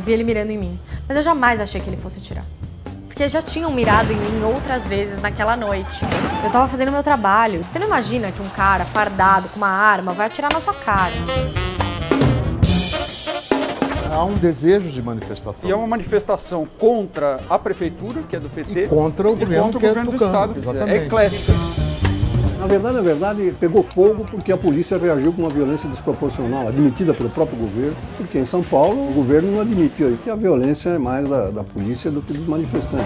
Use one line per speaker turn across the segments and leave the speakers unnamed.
vi ele mirando em mim, mas eu jamais achei que ele fosse atirar. Porque já tinham mirado em mim outras vezes naquela noite. Eu tava fazendo meu trabalho. Você não imagina que um cara fardado com uma arma vai atirar na sua cara.
Há um desejo de manifestação.
E é uma manifestação contra a prefeitura, que é do PT,
e contra o governo,
contra o governo do Estado.
Exatamente.
É eclética.
Na verdade, pegou fogo porque a polícia reagiu com uma violência desproporcional, admitida pelo próprio governo, porque em São Paulo o governo não admitiu aí que a violência é mais da polícia do que dos manifestantes.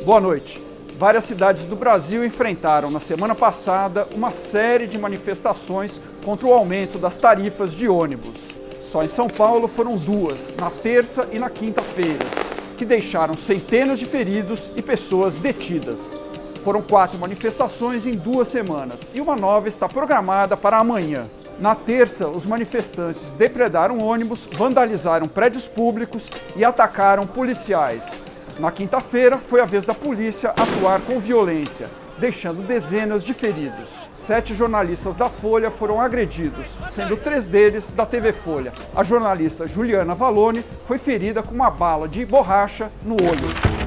Boa noite. Várias cidades do Brasil enfrentaram na semana passada uma série de manifestações contra o aumento das tarifas de ônibus. Só em São Paulo foram duas, na terça e na quinta-feiras, que deixaram centenas de feridos e pessoas detidas. Foram 4 manifestações em 2 semanas e uma nova está programada para amanhã. Na terça, os manifestantes depredaram ônibus, vandalizaram prédios públicos e atacaram policiais. Na quinta-feira, foi a vez da polícia atuar com violência, deixando dezenas de feridos. 7 jornalistas da Folha foram agredidos, sendo 3 deles da TV Folha. A jornalista Juliana Valone foi ferida com uma bala de borracha no olho.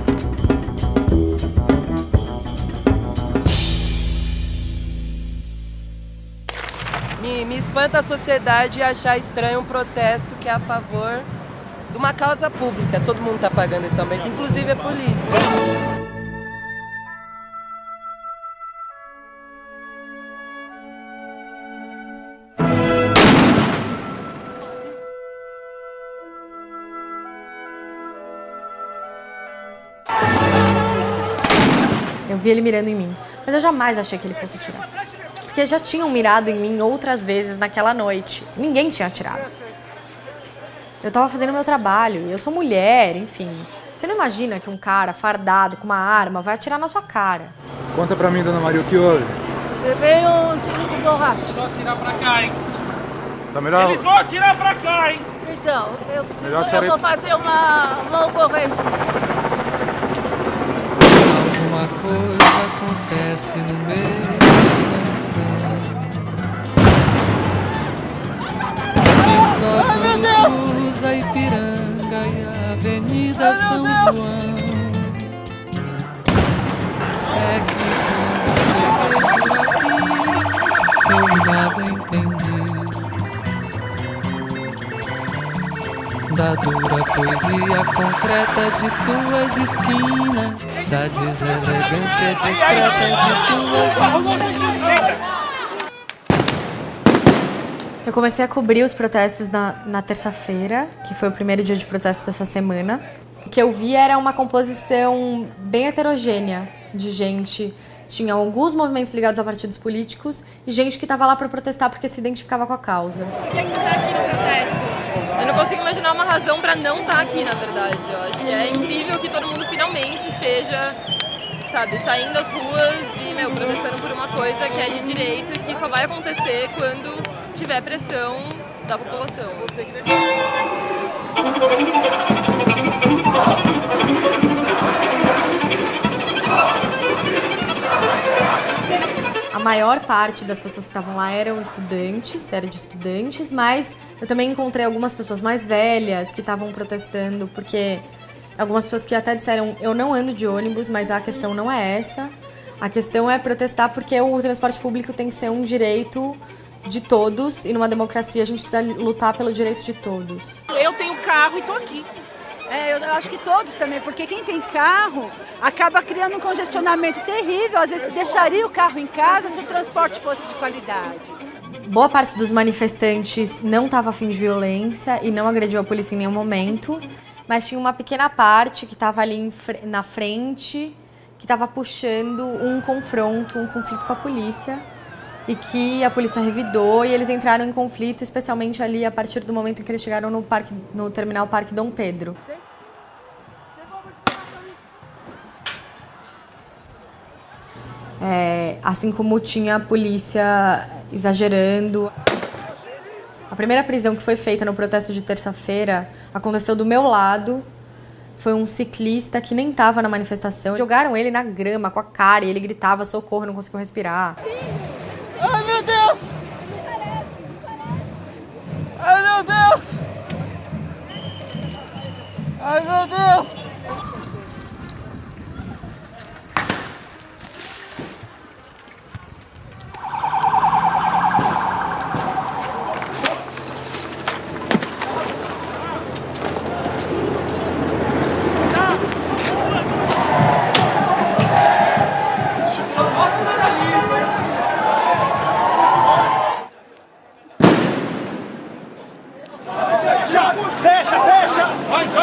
Me espanta a sociedade achar estranho um protesto que é a favor de uma causa pública. Todo mundo está pagando esse aumento, inclusive a polícia.
Eu vi ele mirando em mim, mas eu jamais achei que ele fosse atirar. Porque já tinham mirado em mim outras vezes naquela noite. Ninguém tinha atirado. Eu tava fazendo meu trabalho, eu sou mulher, enfim. Você não imagina que um cara fardado com uma arma vai atirar na sua cara.
Conta pra mim, dona Maria, o que houve?
Levei um tiro de borracha.
Eles vão atirar pra cá, hein?
Tá melhor?
Eles vão atirar pra cá, hein?
Então,
Melhor
eu vou fazer uma ocorrência.
Alguma coisa acontece no meu coração. Que só quando cruza Ipiranga e a Avenida São João é que quando eu cheguei por aqui eu nada entendi da dura poesia concreta de tuas esquinas, da deselegância discreta de tuas vizinhas.
Eu comecei a cobrir os protestos na terça-feira, que foi o primeiro dia de protesto dessa semana. O que eu vi era uma composição bem heterogênea de gente. Tinha alguns movimentos ligados a partidos políticos e gente que estava lá para protestar porque se identificava com a causa.
Por que você está aqui no protesto? Eu não consigo imaginar uma razão para não estar aqui, na verdade. Eu acho que é incrível que todo mundo finalmente esteja, sabe, saindo das ruas e, protestando por uma coisa que é de direito e que só vai acontecer quando tiver pressão da população.
A maior parte das pessoas que estavam lá eram estudantes, era de estudantes, mas eu também encontrei algumas pessoas mais velhas que estavam protestando, porque algumas pessoas que até disseram, eu não ando de ônibus, mas a questão não é essa. A questão é protestar porque o transporte público tem que ser um direito de todos e numa democracia a gente precisa lutar pelo direito de todos.
Eu tenho carro e tô aqui.
Eu acho que todos também, porque quem tem carro acaba criando um congestionamento terrível. Às vezes deixaria o carro em casa se o transporte fosse de qualidade.
Boa parte dos manifestantes não estava a fim de violência e não agrediu a polícia em nenhum momento, mas tinha uma pequena parte que estava ali na frente, que estava puxando um confronto, um conflito com a polícia, e que a polícia revidou e eles entraram em conflito, especialmente ali a partir do momento em que eles chegaram no terminal Parque Dom Pedro. Assim como tinha a polícia exagerando. primeira prisão que foi feita no protesto de terça-feira aconteceu do meu lado. Foi um ciclista que nem estava na manifestação. Jogaram ele na grama com a cara e ele gritava socorro, não conseguiu respirar.
Ai, meu Deus! Ai, meu Deus! Ai, meu Deus!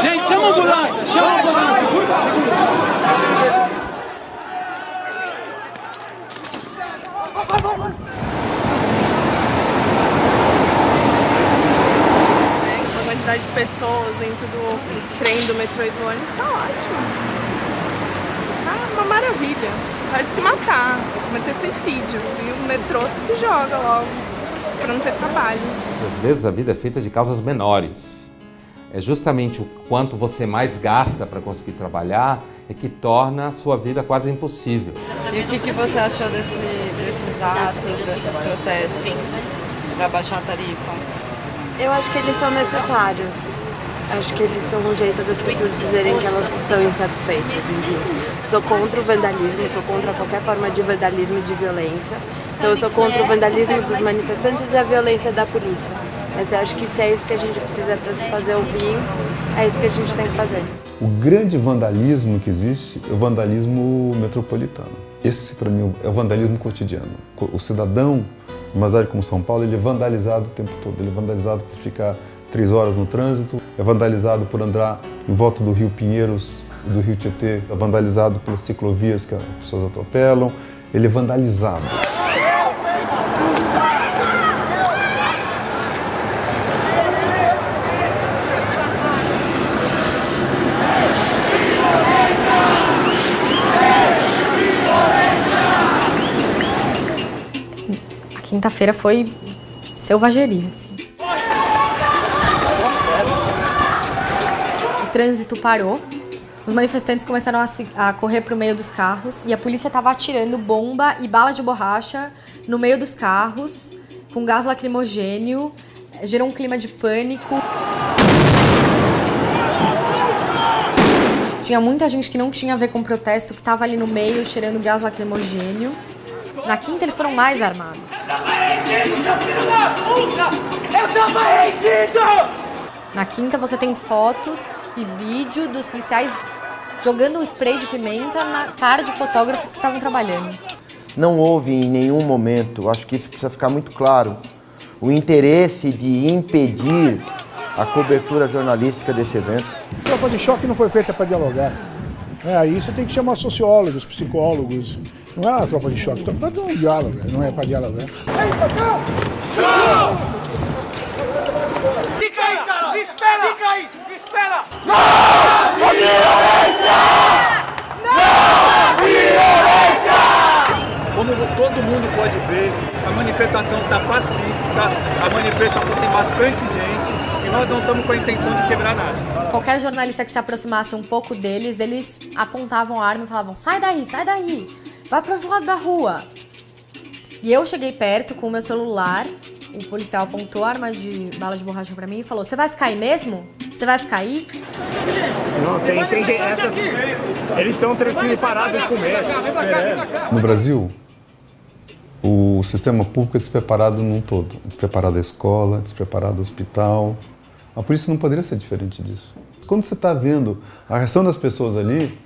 Gente, chama a ambulância, chama a ambulância.
A quantidade de pessoas dentro do trem, do metrô e do ônibus tá ótimo. Tá uma maravilha. Pode se matar, cometer suicídio. E o metrô você se joga logo pra não ter trabalho.
Às vezes a vida é feita de causas menores. É justamente o quanto você mais gasta para conseguir trabalhar é que torna a sua vida quase impossível.
E o que você achou desses atos, desses protestos para baixar a tarifa? Eu acho que eles são necessários. Acho que eles são um jeito das pessoas dizerem que elas estão insatisfeitas. Enfim, sou contra o vandalismo, sou contra qualquer forma de vandalismo e de violência. Então eu sou contra o vandalismo dos manifestantes e a violência da polícia. Mas eu acho que se é isso que a gente precisa para se fazer ouvir, é isso que a gente tem que fazer.
O grande vandalismo que existe é o vandalismo metropolitano. Esse, para mim, é o vandalismo cotidiano. O cidadão, numa cidade como São Paulo, ele é vandalizado o tempo todo. Ele é vandalizado por ficar 3 horas no trânsito, é vandalizado por andar em volta do Rio Pinheiros e do Rio Tietê, é vandalizado pelas ciclovias que as pessoas atropelam, ele é vandalizado.
Quinta-feira foi selvageria, assim. O trânsito parou, os manifestantes começaram a correr para o meio dos carros e a polícia estava atirando bomba e bala de borracha no meio dos carros, com gás lacrimogênio, gerou um clima de pânico. Tinha muita gente que não tinha a ver com o protesto, que estava ali no meio, cheirando gás lacrimogênio. Na quinta, eles foram mais armados. Na quinta, você tem fotos e vídeo dos policiais jogando um spray de pimenta na cara de fotógrafos que estavam trabalhando.
Não houve em nenhum momento, acho que isso precisa ficar muito claro, o interesse de impedir a cobertura jornalística desse evento.
A tropa de choque não foi feita para dialogar. Aí você tem que chamar sociólogos, psicólogos. Não é a tropa de choque, para ter um diálogo, não é para dialogar.
Fica aí, cara! Espera! Fica aí! Espera!
Não! A violência! Não! A violência!
Como todo mundo pode ver, a manifestação está pacífica, a manifestação tem bastante gente e nós não estamos com a intenção de quebrar nada.
Qualquer jornalista que se aproximasse um pouco deles, eles apontavam a arma e falavam: sai daí, vai para outro lado da rua. E eu cheguei perto com o meu celular, o policial apontou a arma de bala de borracha para mim e falou: você vai ficar aí mesmo? Você vai ficar aí?
Não, tem essas... Eles estão tranquilos, parados com medo.
No Brasil, o sistema público é despreparado num todo. É despreparado a escola, é despreparado o hospital. A polícia não poderia ser diferente disso. Quando você está vendo a reação das pessoas ali,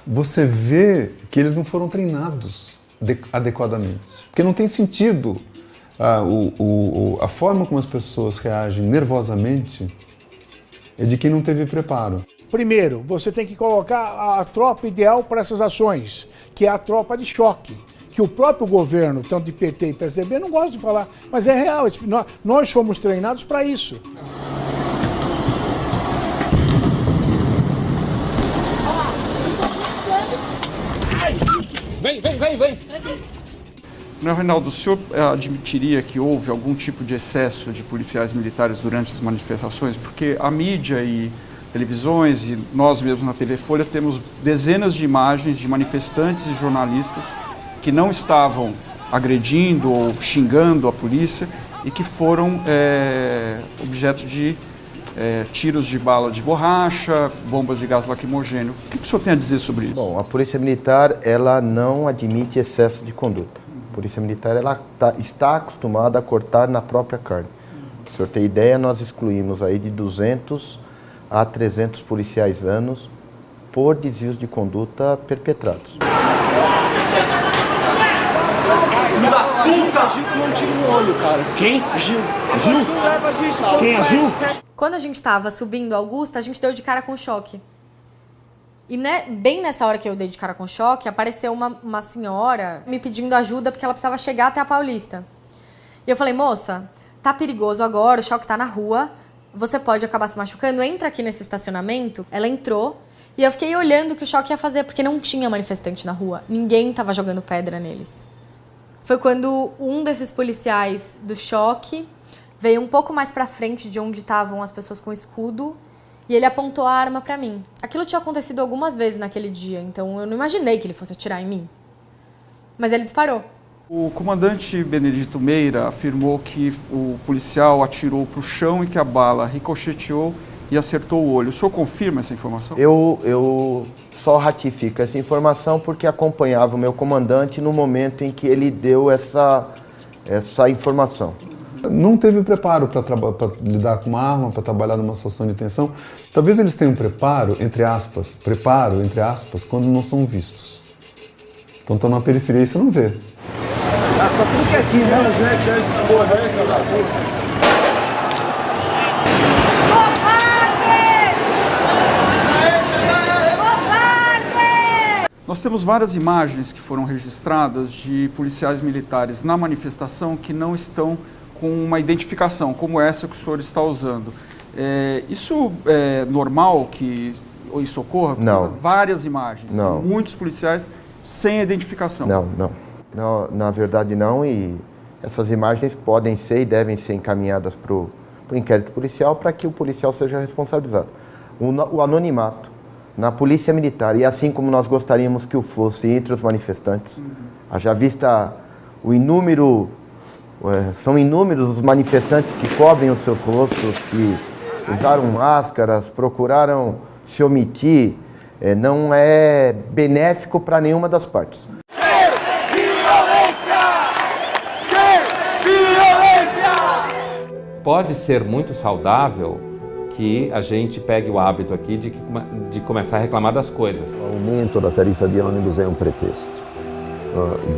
você vê que eles não foram treinados adequadamente. Porque não tem sentido a forma como as pessoas reagem nervosamente é de quem não teve preparo.
Primeiro, você tem que colocar a tropa ideal para essas ações, que é a tropa de choque, que o próprio governo, tanto de PT e PSDB, não gosta de falar, mas é real, nós fomos treinados para isso.
Vem!
Reinaldo, o senhor admitiria que houve algum tipo de excesso de policiais militares durante as manifestações? Porque a mídia e televisões e nós mesmos na TV Folha temos dezenas de imagens de manifestantes e jornalistas que não estavam agredindo ou xingando a polícia e que foram objeto de tiros de bala de borracha, bombas de gás lacrimogêneo. O que o senhor tem a dizer sobre isso?
Bom, a Polícia Militar ela não admite excesso de conduta. A Polícia Militar ela está acostumada a cortar na própria carne. Para o senhor ter ideia, nós excluímos aí de 200 a 300 policiais anos por desvios de conduta perpetrados.
Gil tomou um tiro no olho, cara. Quem? Gil. Gil? Quem é Gil?
Quando a gente tava subindo Augusta, a gente deu de cara com choque. E bem nessa hora que eu dei de cara com choque, apareceu uma senhora me pedindo ajuda porque ela precisava chegar até a Paulista. E eu falei, moça, tá perigoso agora, o choque tá na rua, você pode acabar se machucando, entra aqui nesse estacionamento. Ela entrou e eu fiquei olhando o que o choque ia fazer, porque não tinha manifestante na rua, ninguém tava jogando pedra neles. Foi quando um desses policiais do choque veio um pouco mais pra frente de onde estavam as pessoas com escudo e ele apontou a arma pra mim. Aquilo tinha acontecido algumas vezes naquele dia, então eu não imaginei que ele fosse atirar em mim. Mas ele disparou.
O comandante Benedito Meira afirmou que o policial atirou pro chão e que a bala ricocheteou e acertou o olho. O senhor confirma essa informação?
Eu só ratifico essa informação porque acompanhava o meu comandante no momento em que ele deu essa informação.
Não teve preparo para lidar com uma arma, para trabalhar numa situação de tensão. Talvez eles tenham preparo, entre aspas, quando não são vistos. Então estão na periferia e você não vê.
Tá tudo que é assim, né? Os gente é esses porra aí, cara.
Nós temos várias imagens que foram registradas de policiais militares na manifestação que não estão com uma identificação, como essa que o senhor está usando. Isso é normal que isso ocorra?
Não.
Várias imagens,
não.
Muitos policiais sem identificação.
Não, na verdade não, e essas imagens podem ser e devem ser encaminhadas para o inquérito policial para que o policial seja responsabilizado. O anonimato na Polícia Militar, e assim como nós gostaríamos que o fosse entre os manifestantes, haja vista são inúmeros os manifestantes que cobrem os seus rostos, que usaram máscaras, procuraram se omitir, não é benéfico para nenhuma das partes.
Pode ser muito saudável que a gente pegue o hábito aqui de começar a reclamar das coisas.
O aumento da tarifa de ônibus é um pretexto.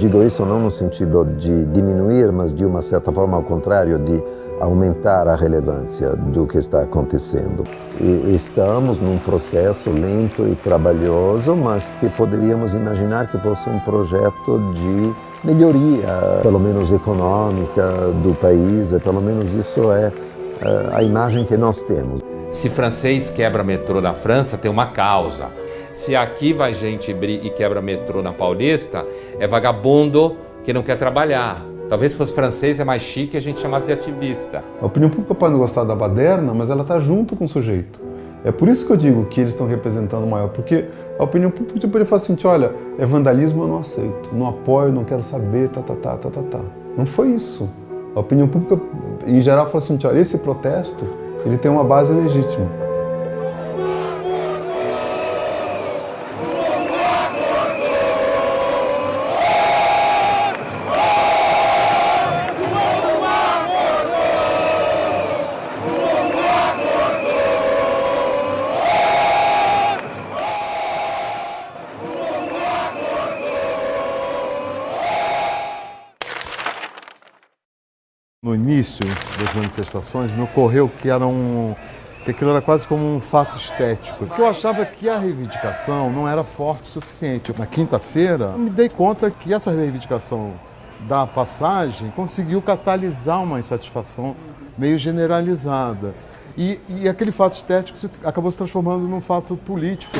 Digo isso não no sentido de diminuir, mas de uma certa forma ao contrário, de aumentar a relevância do que está acontecendo. E estamos num processo lento e trabalhoso, mas que poderíamos imaginar que fosse um projeto de melhoria, pelo menos econômica, do país, e pelo menos isso é a imagem que nós temos.
Se francês quebra metrô na França, tem uma causa. Se aqui vai gente e quebra metrô na Paulista, é vagabundo que não quer trabalhar. Talvez se fosse francês é mais chique e a gente chamasse de ativista.
A opinião pública pode não gostar da baderna, mas ela está junto com o sujeito. É por isso que eu digo que eles estão representando o maior, porque a opinião pública poderia falar assim, olha, é vandalismo, eu não aceito, não apoio, não quero saber, Não foi isso. A opinião pública, em geral, fala assim, olha, esse protesto, ele tem uma base legítima.
No início das manifestações, me ocorreu que aquilo era quase como um fato estético. Porque eu achava que a reivindicação não era forte o suficiente. Na quinta-feira, me dei conta que essa reivindicação da passagem conseguiu catalisar uma insatisfação meio generalizada. E aquele fato estético acabou se transformando num fato político.